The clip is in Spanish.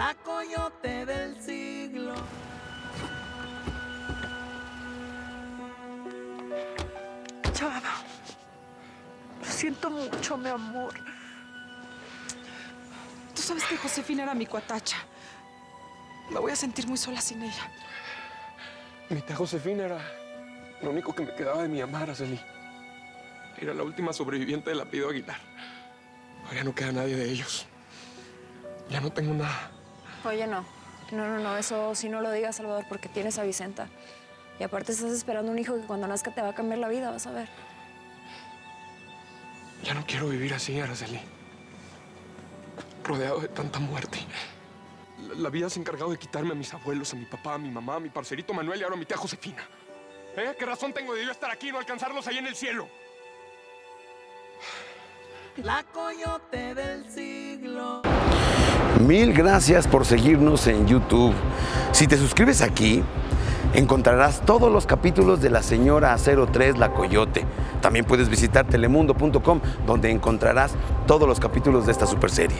La coyote del siglo. Chava, lo siento mucho, mi amor. Tú sabes que Josefina era mi cuatacha. Me voy a sentir muy sola sin ella. Mi tía Josefina era lo único que me quedaba de mi mamá, Araceli. Era la última sobreviviente del apellido Aguilar. Ahora ya no queda nadie de ellos. Ya no tengo nada. Oye, no, eso sí no lo digas, Salvador, porque tienes a Vicenta. Y aparte estás esperando un hijo que cuando nazca te va a cambiar la vida, vas a ver. Ya no quiero vivir así, Araceli. Rodeado de tanta muerte. La vida se ha encargado de quitarme a mis abuelos, a mi papá, a mi mamá, a mi parcerito Manuel y ahora a mi tía Josefina. ¿Qué razón tengo de yo estar aquí y no alcanzarlos ahí en el cielo? La coyote del siglo. Mil gracias por seguirnos en YouTube. Si te suscribes aquí, encontrarás todos los capítulos de La Señora 03, La Coyote. También puedes visitar telemundo.com, donde encontrarás todos los capítulos de esta superserie.